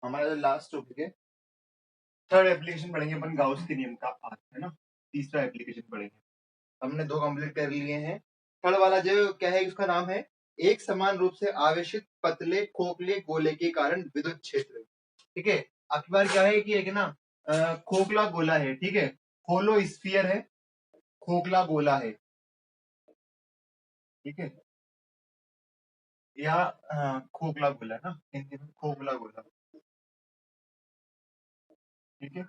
हमारा last topic है, third application पढ़ेंगे अपन गाउस के नियम का आज, है ना। तीसरा एप्लीकेशन पढ़ेंगे। हमने दो कंप्लीट कर लिए हैं। थर्ड वाला जो क्या है, उसका नाम है एक समान रूप से आवेशित पतले खोखले गोले के कारण विद्युत क्षेत्र। ठीक है, आपकी बार क्या है कि एक ना खोखला गोला है, ठीक है, होलो स्फीयर है, खोखला गोला है, ठीक है, या खोखला गोला है ना, हिंदी में खोखला गोला, ठीक है।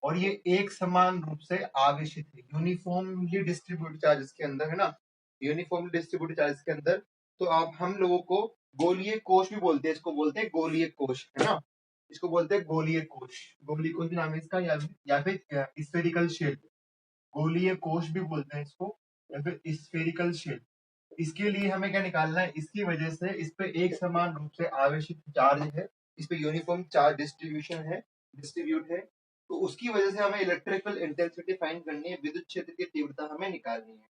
और ये एक समान रूप से आवेशित है, यूनिफॉर्मली डिस्ट्रीब्यूटेड चार्जेस के अंदर, है ना, यूनिफॉर्मली डिस्ट्रीब्यूटेड चार्जेस के अंदर। तो आप हम लोगों को गोलीय कोश भी बोलते हैं, इसको बोलते हैं गोलीय कोश, है ना, इसको बोलते हैं गोलीय कोश। गोलीय कोश भी नाम है इसका, या फिर स्फेरिकल शेल, गोलीय कोश भी बोलते हैं इसको, या फिर स्फेरिकल शेल। इसके लिए हमें क्या निकालना है, इसकी वजह से इस पे एक समान रूप से आवेशित चार्ज है, इस पे यूनिफॉर्म चार्ज डिस्ट्रीब्यूशन है, डिस्ट्रीब्यूट है। तो उसकी वजह से हमें इलेक्ट्रिकल इंटेंसिटी फाइंड करनी है, विद्युत क्षेत्र की तीव्रता हमें निकालनी है।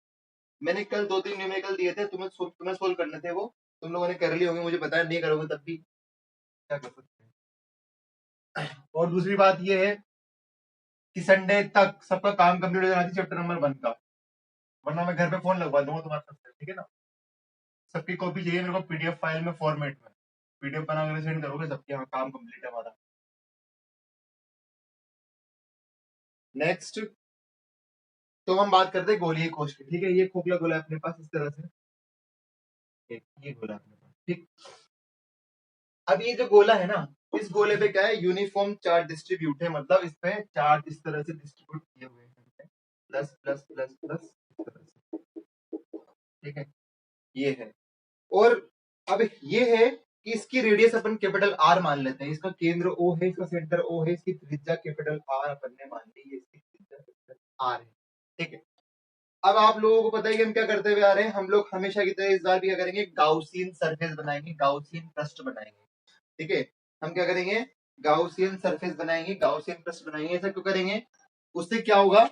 मैंने कल 2-3 न्यूमेरिकल दिए थे, तुम्हें सोल्व करने थे, वो तुम लोगों ने कर लिए होंगे, मुझे पता है, नहीं करोगे तब भी क्या कर सकते हैं। और दूसरी बात ये है कि संडे तक सबका काम कंप्लीट हो जाना चाहिए चैप्टर नंबर 1 का, वरना मैं घर पे फोन लगवा दूंगा तुम्हारे साथ, ठीक है ना। सबकी कॉपी चाहिए मेरे को पीडीएफ फाइल में, फॉर्मेट में, पीडीएफ बना कर सेंड करोगे सबके, यहाँ काम कंप्लीट है हमारा। नेक्स्ट तो हम बात करते हैं गोलीय कोश की, ठीक है। ये खोखला गोला है अपने पास इस तरह से, ये गोला अपने पास, ठीक। अब ये जो गोला है ना, इस गोले पे क्या है, यूनिफॉर्म चार्ज डिस्ट्रीब्यूट है, मतलब इस पे चार्ज इस तरह से डिस्ट्रीब्यूट किए हुए हैं, प्लस प्लस प्लस प्लस इस तरह से, ठीक है, ये है। और अब ये है कि इसकी रेडियस अपन कैपिटल आर मान लेते हैं, इसका केंद्र ओ है, इसका सेंटर ओ है, इसकी त्रिज्या कैपिटल आर अपन ने मान ली है, इसकी त्रिज्या कैपिटल आर है, ठीक है। अब आप लोगों को पता है कि हम क्या करते हुए आ रहे हैं, हम लोग हमेशा की तरह इस बार भी क्या करेंगे, गाउसियन सरफेस बनाएंगे, गाउसियन पृष्ठ बनाएंगे, ठीक है। हम क्या करेंगे, गाउसियन सरफेस बनाएंगे, गाउसियन पृष्ठ बनाएंगे। ऐसा क्यों करेंगे, उससे क्या होगा,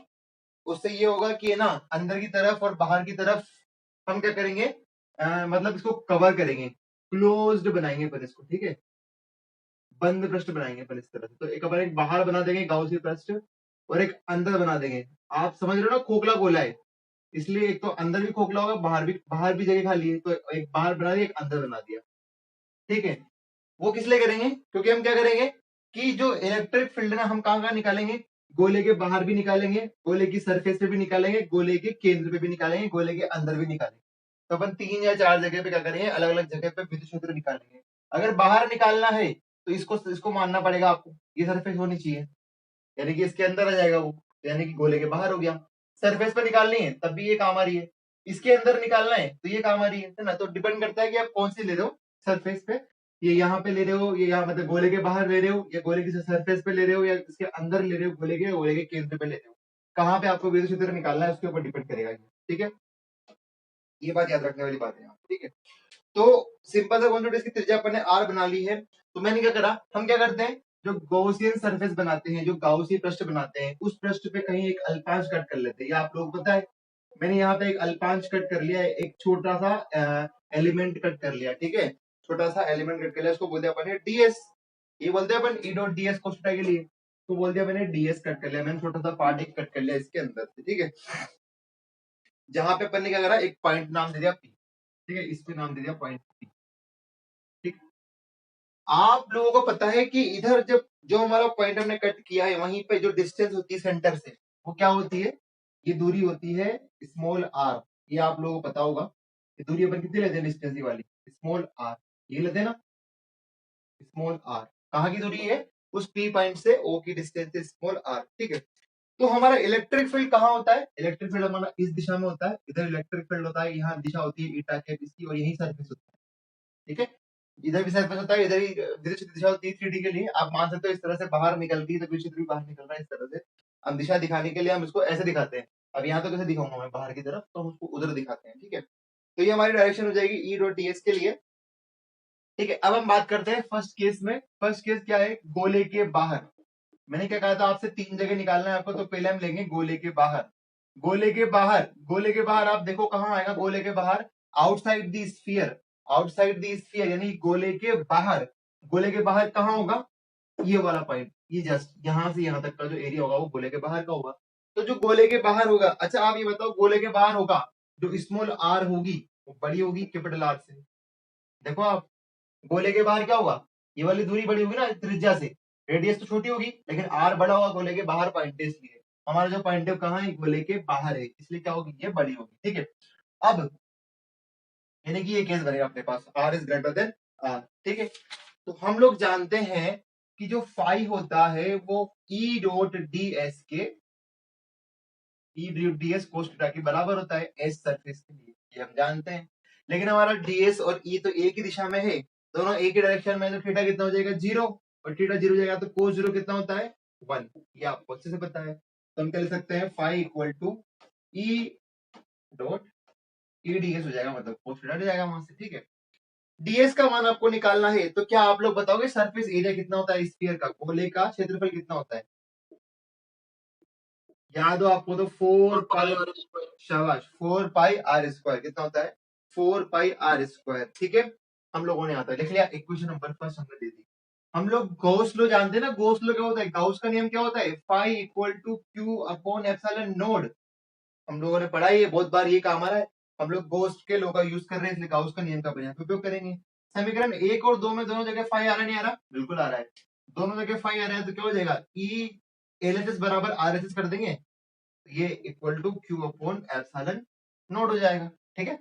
उससे ये होगा कि ना अंदर की तरफ और बाहर की तरफ हम क्या करेंगे, मतलब इसको कवर करेंगे, क्लोज्ड बनाएंगे पर इसको, ठीक है, बंद पृष्ठ बनाएंगे पर इस तरह से। तो एक अपन एक बाहर बना देंगे गाउसियन पृष्ठ, और एक अंदर बना देंगे। आप समझ रहे हो ना, खोखला गोला है, इसलिए एक तो अंदर भी खोखला होगा, बाहर भी जगह खाली है, तो एक बाहर बना दिया, एक अंदर बना दिया, ठीक है। वो किस लिए करेंगे, क्योंकि हम क्या करेंगे कि जो इलेक्ट्रिक फील्ड ना हम कहाँ कहाँ निकालेंगे, गोले के बाहर भी निकालेंगे, गोले की सरफेस पे भी निकालेंगे, गोले के केंद्र पे भी निकालेंगे, गोले के अंदर भी निकालेंगे। तो अपन 3 या 4 जगह पे क्या करेंगे, अलग अलग जगह पे विद्युत क्षेत्र निकालेंगे। अगर बाहर निकालना है तो इसको मानना पड़ेगा आपको, ये सरफेस होनी चाहिए, यानी कि इसके अंदर आ जाएगा वो, यानी कि गोले के बाहर हो गया। सरफेस पे निकालनी है तब भी ये काम आ रही है, इसके अंदर निकालना है तो ये काम आ रही है ना। तो डिपेंड करता है कि आप कौन सी ले रहे हो सरफेस पे, ये यहाँ पे ले रहे हो, ये यहाँ मतलब गोले के बाहर ले रहे हो, या गोले की सरफेस पे ले रहे हो, या इसके अंदर ले रहे हो, गोले के केंद्र पे ले रहे हो, कहाँ पे आपको विद्युत क्षेत्र निकालना है उसके ऊपर डिपेंड करेगा ये, ठीक है। ये बात याद रखने वाली बात है यहाँ, ठीक है। तो सिंपल सा कॉन्सेप्ट, इसकी त्रिज्या अपन ने आर बना ली है। तो मैंने क्या करा, हम क्या करते हैं, जो गॉसियन सरफेस बनाते हैं, जो गाउसी पृष्ठ बनाते हैं, उस पृष्ठ पे कहीं एक अल्पांश कट कर लेते हैं। ये आप लोगों को पता है, मैंने यहाँ पे एक अल्पांश कट कर लिया है, एक छोटा सा एलिमेंट कट कर लिया, ठीक है, छोटा सा एलिमेंट कट कर लिया, उसको बोलते हैं अपन डीएस। ये बोलते हैं अपन ई डॉट डीएस कोष्ठक के लिए, तो बोल दिया मैंने डीएस कट कर लिया, मैंने छोटा सा पार्ट एक कट कर लिया इसके अंदर से, ठीक है। जहां पे अपन ने क्या करा, एक पॉइंट नाम दे दिया पी, ठीक है, इस पे नाम दे दिया पॉइंट पी, ठीक। आप लोगों को पता है कि इधर जब जो हमारा पॉइंट हमने कट किया है, वहीं पे जो डिस्टेंस होती है सेंटर से, वो क्या होती है, ये दूरी होती है स्मॉल आर। ये आप लोगों को पता होगा, ये दूरी अपन कितनी लेते हैं, डिस्टेंस वाली स्मॉल आर, ये लेते हैं ना स्मॉल आर। कहाँ की दूरी है, उस पी पॉइंट से ओ की डिस्टेंस है स्मॉल आर, ठीक है। तो हमारा इलेक्ट्रिक फील्ड कहाँ होता है, इलेक्ट्रिक फील्ड हमारा इस दिशा में होता है, इधर इलेक्ट्रिक फील्ड होता है, यहाँ दिशा होती है ईटा कैप इसकी, और यही सरफेस होता है, ठीक है। इधर भी सरफेस होता है, इधर ही विद्युत दिशा होती है 3D के लिए। आप मान सकते हो इस तरह से बाहर निकलती है, तो विद्युत क्षेत्र भी बाहर निकल रहा है इस तरह से। हम दिशा दिखाने के लिए हम इसको ऐसे दिखाते हैं। अब यहाँ तो कैसे दिखाऊंगा मैं बाहर की तरफ, तो हम उसको उधर दिखाते हैं, ठीक है। तो ये हमारी डायरेक्शन हो जाएगी ई डॉट डी एस के लिए, ठीक है। अब हम बात करते हैं फर्स्ट केस में। फर्स्ट केस क्या है, गोले के बाहर। मैंने क्या कहा था आपसे, 3 जगह निकालना है आपको, तो पहले हम लेंगे गोले के बाहर। गोले के बाहर, गोले के बाहर आप देखो कहाँ आएगा, गोले के बाहर outside the sphere, outside the sphere यानी गोले के बाहर। गोले के बाहर कहाँ होगा, ये वाला पॉइंट, ये जस्ट यहाँ से यहाँ तक का जो एरिया होगा वो गोले के बाहर का होगा। तो जो गोले के बाहर होगा, अच्छा आप ये बताओ गोले के बाहर होगा जो स्मॉल आर होगी वो बड़ी होगी कैपिटल आर से। देखो आप, गोले के बाहर क्या होगा, ये वाली दूरी बड़ी होगी ना त्रिज्या से, रेडियस तो छोटी होगी लेकिन आर बड़ा होगा गोले के बाहर पॉइंट है, इसलिए हमारा जो पॉइंट है कहाँ है, गोले के बाहर है, इसलिए क्या होगी, ये बड़ी होगी। ठीक है, अब यानी कि ये केस बनेगा अपने पास R is greater than R. ठीक है, तो हम लोग जानते हैं कि जो फाई होता है वो ई डॉट डी एस के, E D S cos theta के बराबर होता है एस सरफेस के लिए, ये हम जानते हैं। लेकिन हमारा डीएस और ई तो एक ही दिशा में है, दोनों एक ही डायरेक्शन में, तो थीटा कितना हो जाएगा, 0, और थीटा 0 जाएगा तो कोस 0 कितना होता है, 1। ये आपको अच्छे से पता है, तो हम क्या लिख सकते हैं, phi equal to E dot E DS हो जाएगा, मतलब कोस थीटा हो जाएगा वहां से। ठीक है, डीएस का मान आपको निकालना है, तो क्या आप लोग बताओगे सरफेस एरिया कितना होता है स्फीयर का, गोले का क्षेत्रफल कितना होता है, याद हो आपको तो 4 पाई, शाबाश, 4 पाई आर स्क्वायर कितना होता है, 4 पाई आर स्क्वायर। ठीक है, हम लोगों ने आता है लिख लिया, इक्वेशन नंबर फर्स्ट हमने दे दी। हम लोग गॉस लॉ जानते हैं ना, गॉस लॉ क्या होता है, गॉस का नियम क्या होता है, phi equal to Q upon epsilon naught, हम लोगों ने पढ़ा है, बहुत बार ये काम आ रहा है, हम लोग गॉस के लॉ का यूज कर रहे हैं, इसलिए गॉस का नियम का उपयोग करेंगे। समीकरण 1 और 2 में दोनों जगह फाई आ रहा नहीं आ रहा, बिल्कुल आ रहा है, दोनों जगह फाई आ रहा है, तो क्या हो जाएगा, ई एल एच एस बराबर आर एच एस कर देंगे, ये equal to Q upon epsilon naught हो जाएगा। ठीक है,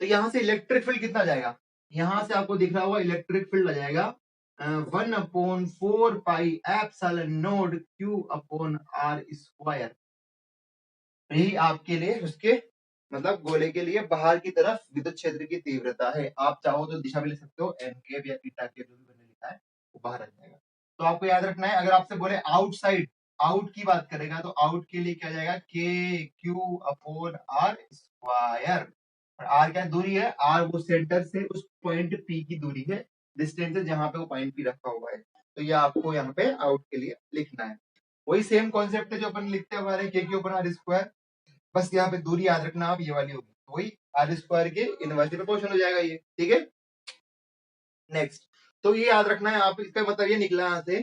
तो यहां से इलेक्ट्रिक फील्ड कितना जाएगा, यहां से आपको दिख रहा होगा इलेक्ट्रिक फील्ड आ जाएगा 1/4 pi epsilon naught Q upon R square. यही आपके लिए उसके मतलब गोले के लिए बाहर की तरफ विद्युत क्षेत्र की तीव्रता है, आप चाहो तो दिशा भी लिख सकते हो, एन केप या ईटा केप जो भी मैंने लिखा है वो बाहर आ जाएगा। तो आपको याद रखना है, अगर आपसे बोले आउटसाइड, आउट की बात करेगा तो आउट के लिए क्या जाएगा, के क्यू अपॉन आर स्क्वायर, और आर क्या दूरी है, आर वो सेंटर से उस पॉइंट पी की दूरी है, डिस्टेंस है जहां पे वो पॉइंट पी रखा हुआ है, तो ये आपको यहाँ पे आउट के लिए लिखना है। वही सेम कॉन्सेप्ट है जो अपन लिखते हैं हमारे के क्यू अपॉन आर स्क्वायर, बस यहाँ पे दूरी याद रखना आप, ये वाली होगी, तो वही आर स्क्वायर के इनवर्सली प्रोपोर्शनल हो जाएगा ये। ठीक है, नेक्स्ट, तो ये याद रखना है आप, इसका मतलब ये निकला यहाँ से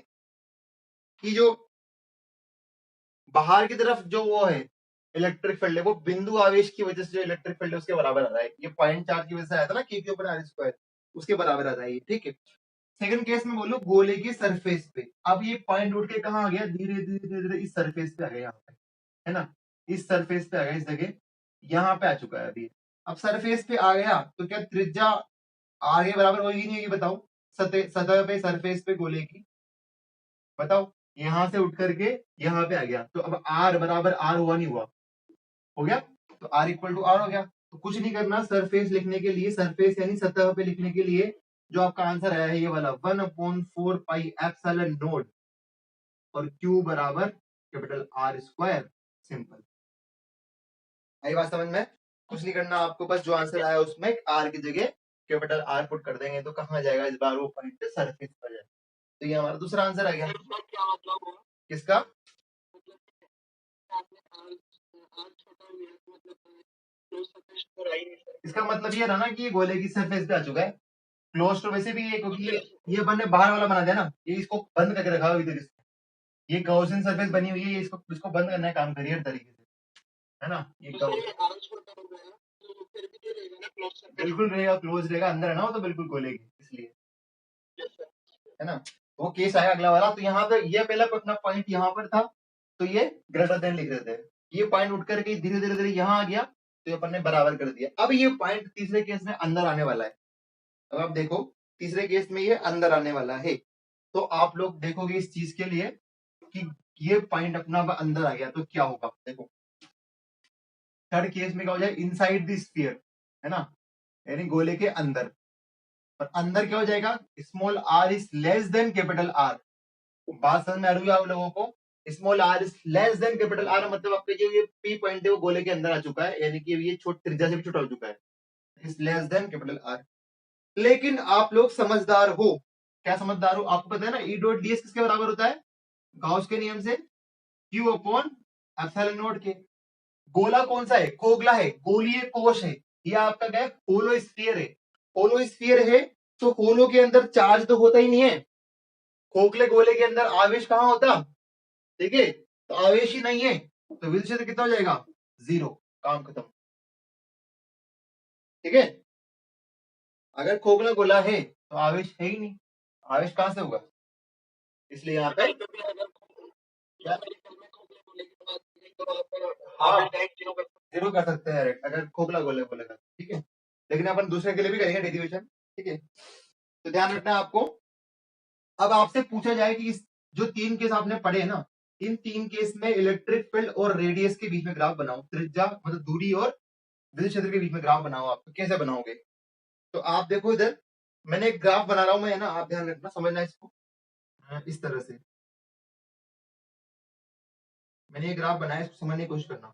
कि जो बाहर की तरफ जो वो है इलेक्ट्रिक फील्ड है, वो बिंदु आवेश की वजह से जो इलेक्ट्रिक फील्ड है उसके बराबर आ रहा है, ये पॉइंट चार्ज की वजह से आया था ना के क्यू ऊपर आर स्क्वायर, उसके बराबर आ रहा है। ठीक है, सेकंड केस में बोलो गोले की सरफेस पे, अब ये पॉइंट उठ के कहाँ आ गया, धीरे धीरे धीरे धीरे इस सरफेस पे आ गया, यहाँ पे है ना, इस सरफेस पे आ गया, इस जगह यहाँ पे आ चुका है अभी। अब सरफेस पे आ गया तो क्या त्रिज्या आर के बराबर होगी नहीं होगी, बताओ, सतह पे सरफेस पे गोले की, बताओ, यहां से उठ करके यहाँ पे आ गया, तो अब आर बराबर आर हुआ नहीं हुआ, हो गया, तो आर इक्वल टू आर हो गया। तो कुछ नहीं करना, सरफेस लिखने के लिए, सरफेस यानी सतह पे लिखने के लिए जो आपका आंसर आया है ये वाला 1/4 पाई एप्सिलॉन नोड और क्यू बराबर कैपिटल आर स्क्वायर, सिंपल। आई बात समझ में, कुछ नहीं करना आपको, बस जो आंसर आया उसमें आर की जगह कैपिटल आर पुट कर देंगे, तो कहाँ जाएगा इस बार वो पॉइंट सरफेस पर जाएगा, तो ये हमारा दूसरा आंसर आ गया। किसका, इसका मतलब ये रहा ना कि ये गोले की सरफेस पे आ चुका है, क्लोज तो वैसे भी है क्योंकि ये अपन ने बाहर वाला बना दिया ना, ये इसको बंद करके रखा हुआ इधर, ये गॉसियन सरफेस बनी हुई है, इसको इसको बंद करने का काम करिए हर तरीके से, है ना, ये बिल्कुल रहेगा, क्लोज रहेगा, अंदर है ना वो, तो बिल्कुल खोलेगी, इसलिए है ना, वो केस आया अगला वाला। तो यहाँ पे ये पहला अपना पॉइंट यहाँ पर था, तो ये ग्रेटर देन लिख रहे थे, ये पॉइंट उठ करके धीरे धीरे धीरे यहाँ आ गया, तो अपन ने बराबर कर दिया। अब ये पॉइंट तीसरे केस में अंदर आने वाला है, अब आप देखो तीसरे केस में ये अंदर आने वाला है, तो आप लोग देखोगे इस चीज के लिए कि ये पॉइंट अपना अंदर आ गया तो क्या होगा, देखो थर्ड केस में क्या हो जाए, इनसाइड द स्फीयर, है ना, यानी गोले के अंदर, और अंदर क्या हो जाएगा, small R is less than capital R, बात समझ में आ रही है आप लोगों को, small R is less than capital R, मतलब आपके जो ये पी पॉइंट है वो गोले के अंदर आ चुका है, यानी कि ये छोट त्रिज्या से भी छोटा हो चुका है, is less than capital are. लेकिन आप लोग समझदार हो, क्या समझदार हो, आपको पता है ना ई डॉट डी एस किसके बराबर होता है, गाउस के नियम से क्यू अपॉन एप्सिलॉन नोट के। गोला कौन सा है, कोगला है, गोलीय कोश है, ये आपका क्या है, होलो स्फीयर है, होलो स्फीयर है, तो होलो के अंदर चार्ज तो होता ही नहीं है, खोखले गोले के अंदर आवेश कहाँ होता, ठीक है, तो आवेश ही नहीं है तो विद्युत क्षेत्र कितना हो जाएगा, 0, काम खत्म। ठीक है, अगर खोखला गोला है तो आवेश है ही नहीं, आवेश कहां से होगा, इसलिए यहाँ पे जीरो कर सकते हैं अगर खोखला गोला बोलेगा, ठीक है, लेकिन अपन दूसरे के लिए भी करेंगे डेरिवेशन। ठीक है, तो ध्यान रखना है आपको। अब आपसे पूछा जाए कि इस जो 3 केस आपने पढ़े ना, इन 3 केस में इलेक्ट्रिक फील्ड और रेडियस के बीच में ग्राफ बनाओ, त्रिज्या मतलब दूरी और विद्युत क्षेत्र के बीच में ग्राफ बनाओ। आप तो कैसे बनाओगे, तो आप देखो इधर मैंने एक ग्राफ बना रहा हूं मैं, है ना, आप ध्यान रखना, समझना इसको। इस तरह से मैंने ये ग्राफ बनाया, इसको समझने की कोशिश करना।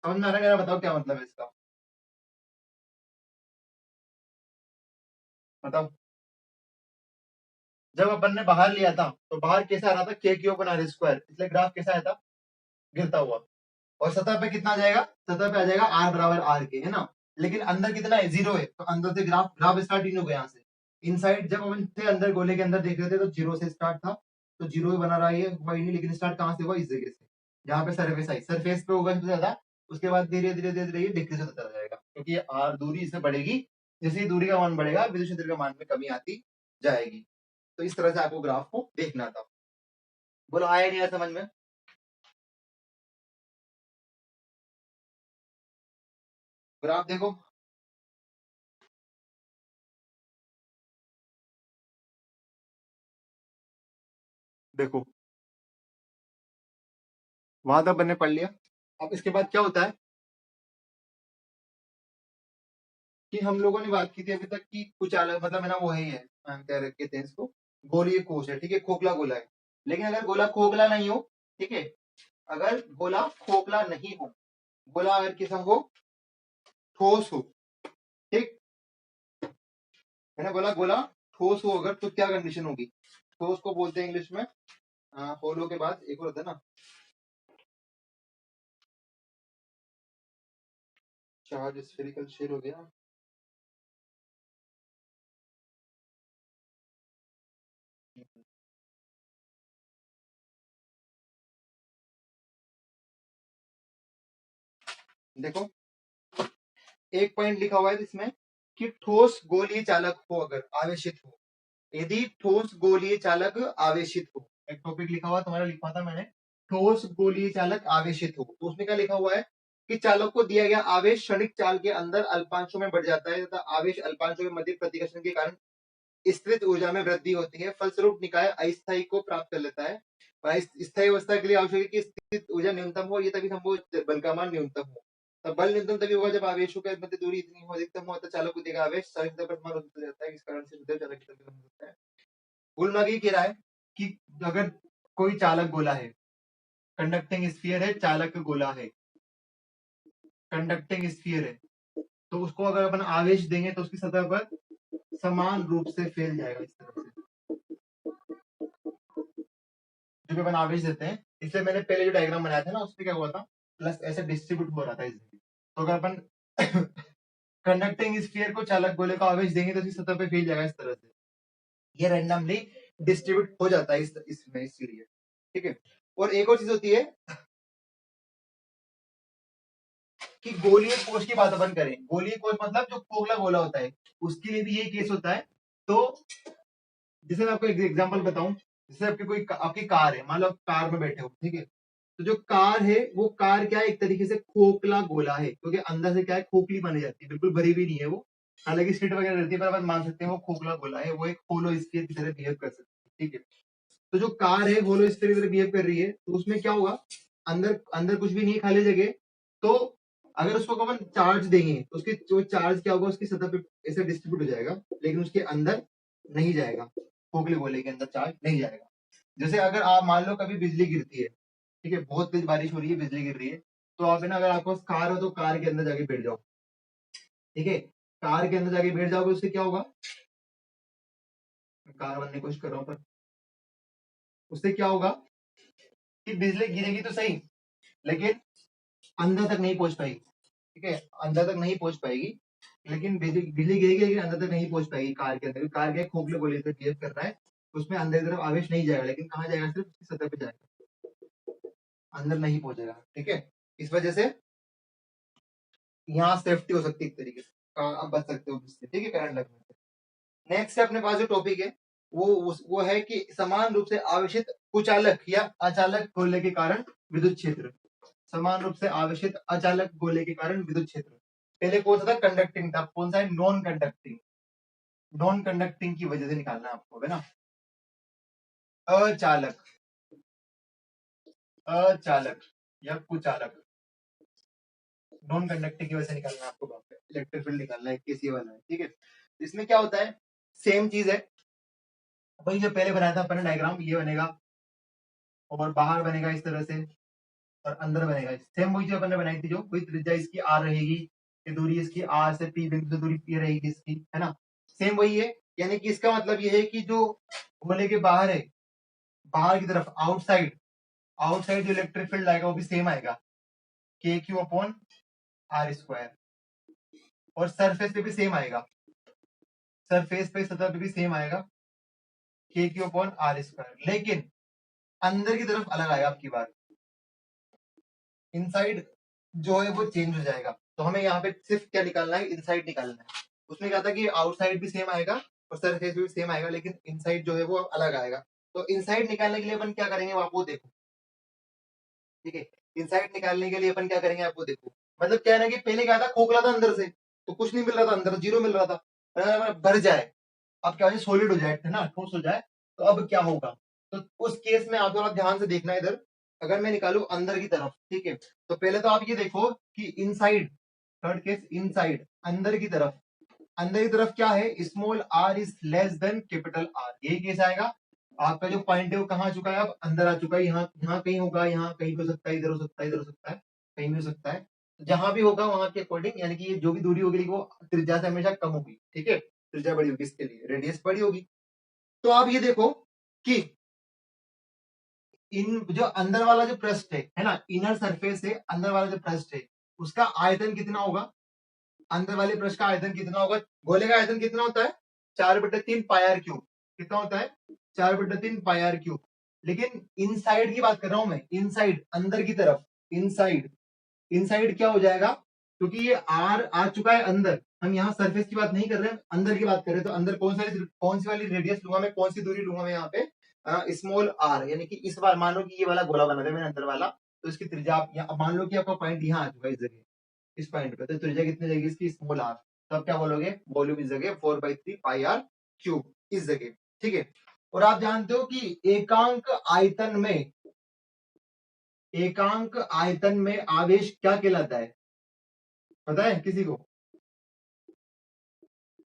समझ में आ रहा है मेरा, बताओ क्या मतलब है इसका, बताओ। जब अपन ने बाहर लिया था तो बाहर कैसा आ रहा था, के क्यू अपन आर स्क्वायर, इसलिए ग्राफ कैसा आया था, गिरता हुआ। और सतह पे कितना आ जाएगा, सतह पे आ जाएगा आर बराबर आर के, है ना, लेकिन अंदर कितना है, 0 है, तो अंदर से ग्राफ ग्राफ स्टार्ट हो गया यहाँ से। इनसाइड जब अपन थे अंदर गोले के अंदर देख रहे थे तो 0 से स्टार्ट था, तो 0 ही बना रहा है, ये हुआ ही नहीं, लेकिन स्टार्ट कहाँ से हुआ, इस जगह से, जहाँ पे सरफेस आई, सरफेस पे होगा सबसे ज्यादा, उसके बाद धीरे धीरे धीरे धीरे ये डिक्रीज होता चला जाएगा, क्योंकि ये आर दूरी इससे बढ़ेगी, जैसे ही दूरी का मान बढ़ेगा विद्युत क्षेत्र का मान में कमी आती जाएगी। तो इस तरह से आपको ग्राफ को देखना था। बोलो आया नहीं आया समझ में, ग्राफ देखो। देखो वहां तक मैंने पढ़ लिया। अब इसके बाद क्या होता है कि हम लोगों ने बात की थी अभी तक कि कुछ अलग, मतलब है ना, वो है ही है, क्या कहते हैं इसको, गोलीय कोश है, ठीक है, खोखला गोला है। लेकिन अगर गोला खोखला नहीं हो, ठीक है, अगर गोला खोखला नहीं हो, गोला अगर किस्म हो ठोस हो, ठीक मैंने बोला गोला ठोस हो अगर, तो क्या कंडीशन होगी, ठोस को बोलते हैं इंग्लिश में, होलो के बाद एक और होता है ना, चार्ज स्फेरिकल शेल हो गया। देखो एक पॉइंट लिखा हुआ है इसमें कि ठोस गोलीय चालक हो अगर, आवेशित हो, यदि ठोस गोलीय चालक आवेशित हो, एक टॉपिक लिखा हुआ तुम्हारा, लिखा था मैंने, ठोस गोलीय चालक आवेशित हो, तो उसमें क्या लिखा हुआ है कि चालक को दिया गया आवेश क्षणिक चाल के अंदर अल्पांशों में बढ़ जाता है तथा आवेश अल्पांशों के मध्य प्रतिकर्षण के कारण स्थित ऊर्जा में वृद्धि होती है, फलस्वरूप निकाय अस्थायी को प्राप्त कर लेता है। और स्थायी अवस्था के लिए आवश्यक है कि स्थित ऊर्जा न्यूनतम हो, ये तभी संभव जब बल का मान न्यूनतम हो। तब बल न्यूनतम तभी होगा जब आवेशों के मध्य दूरी इतनी हो, अधिकतम हो, तो चालक को देगा आवेश चालक पर समान होता जाता है, इस कारण से चालक की तरफ होता है। कुल मिला के कह रहा है कि अगर कोई चालक गोला है, कंडक्टिंग स्फीयर है, चालक गोला है, कंडक्टिंग स्फीयर है, तो उसको अगर अपन आवेश देंगे तो उसकी सतह पर समान रूप से फैल जाएगा, इस तरह से जो भी अपन आवेश देते हैं। इसलिए मैंने पहले जो डायग्राम बनाया था ना, उसमें क्या हुआ था, प्लस ऐसे डिस्ट्रीब्यूट हो रहा था इसलिए। तो अगर अपन कंडक्टिंग स्फीयर को चालक गोले का आवेश देंगे तो उसकी सतह पे फैल जाएगा इस तरह से, ये रैंडमली डिस्ट्रीब्यूट हो जाता है इसमें, इसीलिए। ठीक है, और एक और चीज होती है कि गोलीय कोष की बात अपन करें, गोलीय कोष मतलब जो खोखला गोला होता है, उसके लिए भी ये केस होता है। तो जैसे मैं आपको एक एग्जांपल बताऊं, जैसे आपकी कोई आपकी कार है, मान लो आप कार में बैठे हो, ठीक है, तो जो कार है वो कार क्या है, एक तरीके से खोखला गोला है, क्योंकि अंदर से क्या है, खोखली मानी जाती है, बिल्कुल भरी भी नहीं है वो, हालांकि सीट वगैरह रहती है, पर अपन मान सकते हैं वो खोखला गोला है, वो एक होलो स्फीयर की तरह बिहेव कर सकती है। ठीक है, तो जो कार है होलो स्फीयर की तरह बिहेव कर रही है, तो उसमें क्या होगा, अंदर अंदर कुछ भी नहीं है, खाली जगह। तो अगर उसको अपन चार्ज देंगे तो उसकी जो चार्ज क्या होगा, उसकी सतह पे ऐसे डिस्ट्रीब्यूट हो जाएगा, लेकिन उसके अंदर नहीं जाएगा, खोखले गोले के अंदर चार्ज नहीं जाएगा। जैसे अगर आप मान लो कभी बिजली गिरती है, ठीक है, बहुत तेज बारिश हो रही है, बिजली गिर रही है, तो आप है ना, अगर आपके पास कार हो तो कार के अंदर जाके बैठ जाओ, ठीक है, कार के अंदर जाके बैठ जाओगे, उससे क्या होगा, कार बनने की कोशिश कर रहा हूँ, पर उससे क्या होगा, कि बिजली गिरेगी तो सही, लेकिन अंदर तक नहीं पहुंच पाएगी। ठीक है, अंदर तक नहीं पहुंच पाएगी, लेकिन बिजली बिजली गिरेगी लेकिन अंदर तक नहीं पहुंच पाएगी कार के अंदर। कार के खोखले गोले से बिहेव कर रहा है, उसमें अंदर की तरफ आवेश नहीं जाएगा, लेकिन कहाँ जाएगा, सिर्फ उसकी सतह पे जाएगा, अंदर नहीं पहुंचेगा। ठीक है, इस वजह से यहाँ सेफ्टी हो सकती है एक तरीके से, आप बच सकते हो इससे। ठीक है, करंट लगने से। नेक्स्ट अपने पास जो टॉपिक है वो है कि समान रूप से आवेशित कुचालक या अचालक गोले के कारण विद्युत क्षेत्र। समान रूप से आवेशित अचालक गोले के कारण विद्युत क्षेत्र। पहले कौन सा था, कंडक्टिंग था, कौन सा है, नॉन कंडक्टिंग। नॉन कंडक्टिंग की वजह से निकालना है आपको, है ना। अचालक, अचालक या कुचालक, नॉन कंडक्टिंग की वजह से निकालना है आपको। इलेक्ट्रिक फील्ड निकालना है, केसीए वाला है। ठीक है, इसमें क्या होता है, सेम चीज है वही जो पहले बनाया था अपन डायग्राम, ये बनेगा और बाहर बनेगा इस तरह से और अंदर बनेगा सेम वही जो अपन ने बनाई थी, जो कोई त्रिज्या इसकी आर रहेगी, ये दूरी इसकी आर से पी बिंदु से दूरी पी रहेगी इसकी, है ना। सेम वही है, यानी कि इसका मतलब ये है कि जो गोले के बाहर है, बाहर की तरफ आउटसाइड, आउटसाइड जो इलेक्ट्रिक फील्ड आएगा वो भी सेम आएगा, के क्यू अपॉन आर स्क्वायर। और सरफेस पे भी सेम आएगा, सरफेस पे सतह पे भी सेम आएगा, के क्यू अपॉन आर स्क्वायर। लेकिन अंदर की तरफ अलग आएगा आपकी बात, इनसाइड जो है वो चेंज हो जाएगा। तो हमें यहाँ पे सिर्फ क्या निकालना है, इनसाइड निकालना है। उसने कहा था कि आउटसाइड भी सेम आएगा और सरफेस भी सेम आएगा, लेकिन इनसाइड जो है वो अलग आएगा। तो इनसाइड निकालने के लिए अपन क्या करेंगे आप वो देखो। ठीक है, इनसाइड निकालने के लिए अपन क्या करेंगे आप वो देखो। मतलब क्या है ना कि पहले क्या था, खोखला था अंदर से, तो कुछ नहीं मिल रहा था, अंदर जीरो मिल रहा था। भर जाए, अब क्या हो जाए, सॉलिड हो जाए, है ना, ठोस हो जाए, तो अब क्या होगा। तो उस केस में आप थोड़ा ध्यान से देखना इधर। अगर मैं निकालू अंदर की तरफ, ठीक है, तो पहले तो आप ये देखो कि इनसाइड, थर्ड केस इनसाइड, अंदर की तरफ, अंदर की तरफ क्या है, small R is less than capital R, यही केस आएगा। आपका जो पॉइंट है वो कहाँ आ चुका है, अब अंदर आ चुका है, यहाँ यहाँ कहीं होगा, यहाँ कहीं हो सकता है, इधर हो सकता है, इधर हो सकता है, कहीं भी हो सकता है। जहां भी होगा वहां के अकॉर्डिंग, यानी कि ये जो भी दूरी होगी वो त्रिज्या से हमेशा कम होगी। ठीक है, त्रिज्या बड़ी होगी, इसके लिए रेडियस बड़ी होगी। तो आप ये देखो कि इन जो अंदर वाला जो पृष्ठ है ना, इनर सरफेस है, अंदर वाला जो पृष्ठ है उसका आयतन कितना होगा, अंदर वाले पृष्ठ का आयतन कितना होगा। गोले का आयतन कितना होता है, 4/3 पाई आर क्यूब। कितना होता है, 4/3 पाई आर क्यूब। लेकिन इनसाइड की बात कर रहा हूं मैं, इनसाइड अंदर की तरफ, इनसाइड, इनसाइड क्या हो जाएगा, क्योंकि ये आर आ चुका है अंदर, हम यहाँ सरफेस की बात नहीं कर रहे हैं, अंदर की बात कर रहे हैं। तो अंदर कौन सी वाली रेडियस लूंगा मैं, कौन सी दूरी लूंगा मैं यहाँ पे, स्मॉल आर, यानी कि इस बार मान लो कि ये वाला गोला बना था मैंने अंदर वाला, तो इसकी त्रिज्या आप यहाँ मान लो कि आपका पॉइंट यहाँ आ चुका है इस जगह, इस पॉइंट पे, तो त्रिज्या कितनी जाएगी इसकी, स्मॉल आर। तो आप क्या बोलोगे, वॉल्यूम इस जगह 4/3 पाई आर क्यूब इस जगह। ठीक है, और आप जानते हो कि एकांक आयतन में, एकांक आयतन में आवेश क्या कहलाता है, पता है किसी को,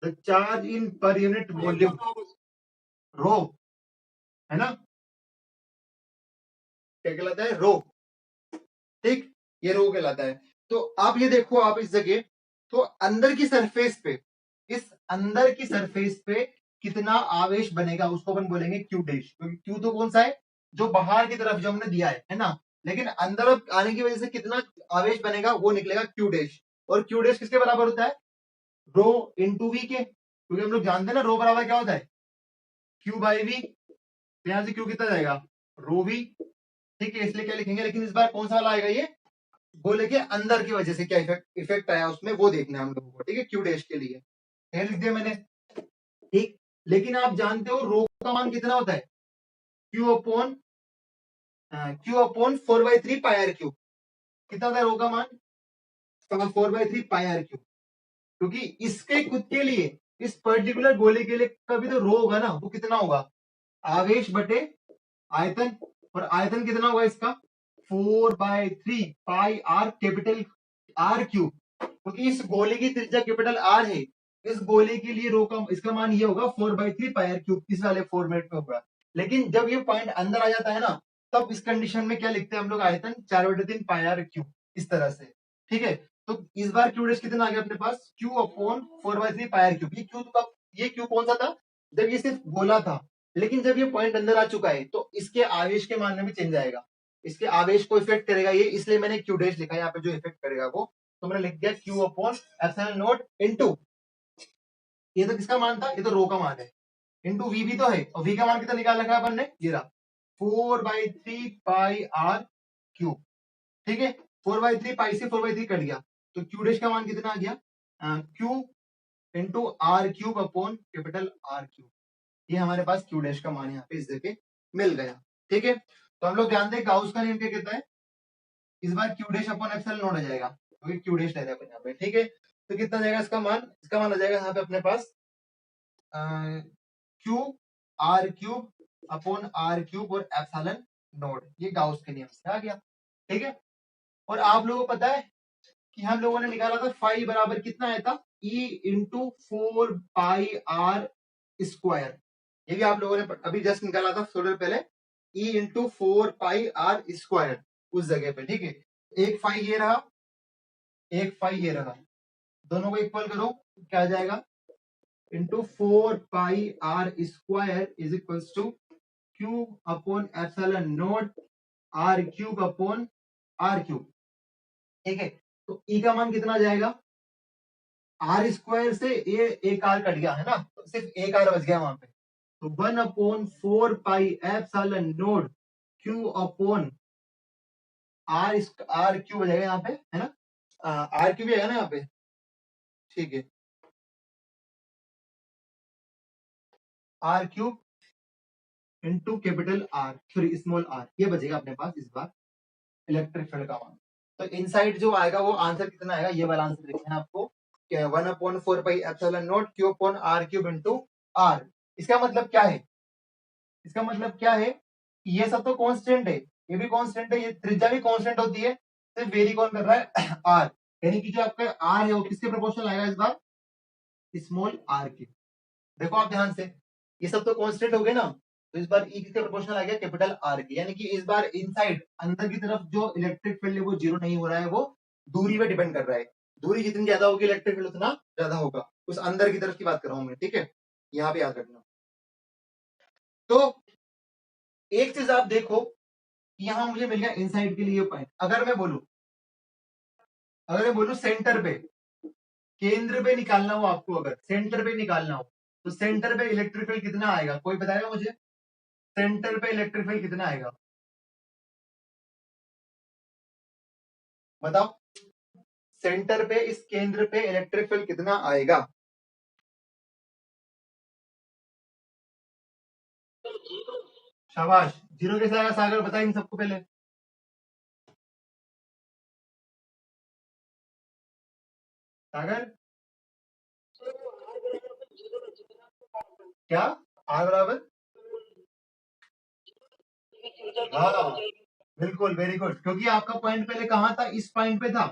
the charge in per unit volume, रो, है ना, क्या कहलाता है, रो। ठीक, ये रो कहलाता है। तो आप ये देखो, आप इस जगह, तो अंदर की सरफेस पे, इस अंदर की सरफेस पे कितना आवेश बनेगा उसको अपन बोलेंगे क्यू डैश, क्योंकि क्यू तो कौन सा है, जो बाहर की तरफ जो हमने दिया है ना, लेकिन अंदर अब आने की वजह से कितना आवेश बनेगा वो निकलेगा क्यू डैश। और क्यू डैश किसके बराबर होता है, रो इंटू वी के, क्योंकि हम लोग जानते हैं ना रो बराबर क्या होता है, क्यू बाई वी। तो यहां से क्यू कितना जाएगा, रो वी। ठीक है, इसलिए क्या लिखेंगे, लेकिन इस बार कौन सा वाला आएगा, ये बोले कि अंदर की वजह से क्या इफेक्ट इफेक्ट आया उसमें, वो देखना है हम लोगों को। ठीक है, क्यू डैश के लिए लिख दिया मैंने। ठीक, लेकिन आप जानते हो रो का मान कितना होता है, Q upon 4/3 pi R cube. कितना होता है रो का मान, 4/3 पाई आर क्यूब। क्योंकि इसके खुद के लिए, इस पर्टिकुलर गोले के लिए का भी तो रो होगा ना, वो कितना होगा, आवेश बटे आयतन। और आयतन कितना होगा इसका, 4/3 pi are capital R cube. क्योंकि इस गोले की त्रिज्या कैपिटल आर है, इस गोले के लिए रो का इसका मान ये होगा 4/3 पाई आर क्यूब, इस वाले फॉर्मेट में होगा। लेकिन जब ये पॉइंट अंदर आ जाता है ना, तब इस कंडीशन में क्या लिखते हैं हम लोग, आयतन 4/3 पाई आर क्यूब, इस तरह से। ठीक है, तो इस बार क्यू डैश कितना आ गया अपने पास, Q upon 4/3 pi R cube. ये क्यू कौन सा था, जब ये सिर्फ गोला था, लेकिन जब ये पॉइंट अंदर आ चुका है तो इसके आवेश के मान में भी चेंज आएगा। इसके आवेश को इफेक्ट करेगा ये, इसलिए मैंने क्यू डैश लिखा है यहाँ पे, जो इफेक्ट करेगा वो, तो मैंने लिख दिया Q upon epsilon not into, ये तो किसका मान था, ये तो रो का मान है, इनटू वी भी तो है, और वी का मान कितना निकाल रखा है अपन ने, ये रहा 4/3 पाई आर क्यूब, ठीक है। 4/3 पाई से 4/3 कट गया, तो क्यू डैश का मान कितना आ गया, Q into R cube upon capital R cube, ये हमारे पास क्यू डैश का मान यहाँ पे इस जगह मिल गया, ठीक है। तो हम लोग जानते हैं गाउस का नियम क्या कहता है, इस बार Q dash upon epsilon naught हो जाएगा, क्योंकि क्यू डैश ले रहा है यहाँ पे, ठीक है। तो कितना जाएगा इसका मान आ जाएगा यहाँ पे अपने पास Q R cube upon R cube और एप्सिलॉन नॉट, ये गाउस के नियम से आ गया, ठीक है। और आप लोगों को पता है कि हम लोगों ने निकाला था फाई बराबर कितना आया था, E into 4 pi R square, ये भी आप लोगों ने अभी जस्ट निकाला था थोड़ी देर पहले, E into 4 pi R square उस जगह पे, ठीक है। एक फाई ये रहा, एक फाई ये रहा, दोनों को इक्वल करो, क्या आ जाएगा, into 4 pi R square is equals to Q upon epsilon naught R cube upon R cube, ठीक है। तो ई का मान कितना आ जाएगा, आर स्क्वायर से ये एक आर कट गया है ना, तो सिर्फ एक आर बच गया वहां पे, तो 1/4 pi epsilon naught Q upon R R cube हो जाएगा यहाँ पे, है ना, आर क्यूब आएगा ना यहाँ पे, ठीक है, R cube into capital R sorry small R, ये बचेगा अपने पास इस बार इलेक्ट्रिक फील्ड का मान। तो इनसाइड जो आएगा वो आंसर कितना आएगा, ये वाला आंसर लिखना है आपको, 1/4 pi epsilon naught Q upon R cube into R. इसका मतलब क्या है, इसका मतलब क्या है, ये सब तो कांस्टेंट है, ये भी कांस्टेंट है, ये त्रिज्या भी कांस्टेंट होती है, सिर्फ वेरी कौन कर रहा है आर, यानी कि जो आपका आर है वो किसके प्रोपोर्शनल आएगा इस बार, स्मॉल आर के। देखो आप ध्यान से, ये सब तो कांस्टेंट हो गए ना, तो इस बार ई किसके प्रोपोर्शनल आ गया, कैपिटल आर के, यानी कि इस बार इनसाइड अंदर की तरफ जो इलेक्ट्रिक फील्ड है वो जीरो नहीं हो रहा है, वो दूरी पे डिपेंड कर रहा है, दूरी जितनी ज्यादा होगी इलेक्ट्रिक फील्ड उतना ज्यादा होगा, उस अंदर की तरफ की बात कर रहा हूं मैं, ठीक है, यहाँ पे याद रखना। तो एक चीज आप देखो, यहां मुझे मिल गया इनसाइड के लिए पॉइंट, अगर मैं बोलूं सेंटर पे, केंद्र पे निकालना हो आपको, अगर सेंटर पे निकालना हो, तो सेंटर पे इलेक्ट्रिक फील्ड कितना आएगा, कोई बताएगा मुझे, सेंटर पे इलेक्ट्रिक फील्ड कितना आएगा, बताओ, सेंटर पे इस केंद्र पे इलेक्ट्रिक फील्ड कितना आएगा, शाबाश, जीरो कैसे आएगा सागर, बताए इन सबको पहले, सागर क्या, आर बराबर, हाँ बिल्कुल वेरी गुड, क्योंकि आपका पॉइंट पहले कहां था, इस पॉइंट पे था,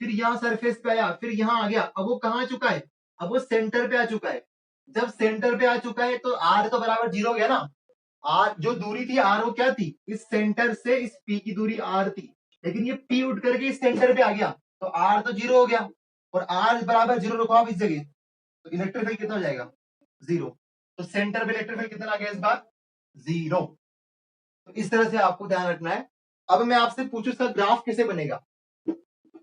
फिर यहाँ सरफेस पे आया, फिर यहाँ आ गया, अब वो कहाँ आ चुका है, अब वो सेंटर पे आ चुका है, जब सेंटर पे आ चुका है तो आर तो बराबर जीरो हो गया ना, आर जो दूरी थी आर वो क्या थी, इस सेंटर से इस पी की दूरी आर थी, लेकिन ये पी उठ करके इस सेंटर पे आ गया, तो आर तो जीरो हो गया, और आर बराबर जीरो रखो आप इस जगह, तो इलेक्ट्रिक फील्ड कितना हो जाएगा, जीरो, तो सेंटर पे इलेक्ट्रिक फील्ड कितना आ गया इस बार, जीरो। तो इस तरह से आपको ध्यान रखना है। अब मैं आपसे पूछूं इसका ग्राफ कैसे बनेगा,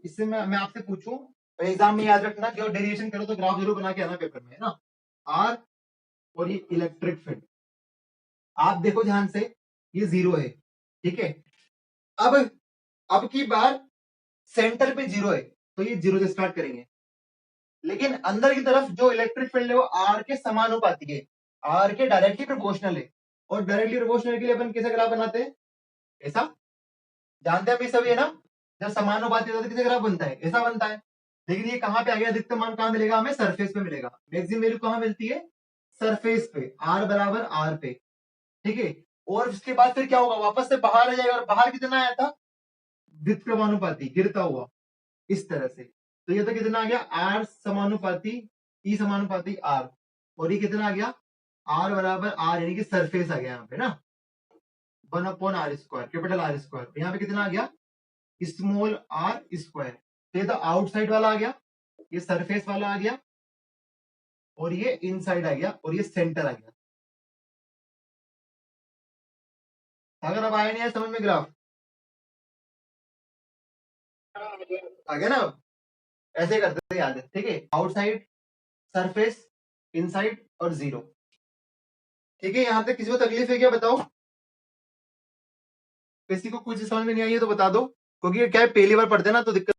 इससे मैं आपसे पूछूं, एग्जाम में याद रखना कि डेरिवेशन करो तो ग्राफ जरूर बना के आना पेपर में, है ना, आर और ये इलेक्ट्रिक फील्ड, आप देखो ध्यान से, ये जीरो है, ठीक है। अब अब की बार सेंटर पे जीरो है, तो ये जीरो से स्टार्ट करेंगे, लेकिन अंदर की तरफ जो इलेक्ट्रिक फील्ड है वो आर के समानुपाती है, आर के डायरेक्टली प्रोपोर्शनल है, और डायरेक्टली प्रोपोर्शनल के लिए अपन कैसे ग्राफ बनाते हैं, ऐसा, जानते हैं अभी सभी, है ना, जब समानुपाती होता है तो कैसे ग्राफ बनता है, ऐसा बनता है, लेकिन ये कहां पे आ गया, अधिकतम मान कहां मिलेगा हमें, सरफेस पे मिलेगा, मैक्सिमम वैल्यू कहां मिलती है, सरफेस पे, आर बराबर आर पे, ठीक है। और उसके बाद फिर क्या होगा, वापस से बाहर आ जाएगा, और बाहर कितना आया था, विद्युत समानुपाती गिरता हुआ इस तरह से, तो ये तो कितना आ गया, आर समानुपाती ई समानुपाती आर, और ये कितना आ गया, आर बराबर आर, यानी कि सरफेस आ गया यहाँ पे ना, 1/r², कैपिटल आर स्क्वायर, यहाँ पे कितना आ गया, स्मॉल आर स्क्वायर, तो ये तो आउटसाइड वाला आ गया, ये सरफेस वाला आ गया, और ये इनसाइड आ गया, और ये सेंटर आ गया, अगर अब आया नहीं है समझ में ग्राफ, आ गया ना? ऐसे करते थे, याद है? ठीक है, आउटसाइड, सरफेस, इनसाइड और जीरो। ठीक है, यहाँ तक किसी को तकलीफ है क्या, बताओ? किसी को कुछ समझ में नहीं आई है तो बता दो, क्योंकि ये क्या है, पहली बार पढ़ते हैं ना तो दिक्कत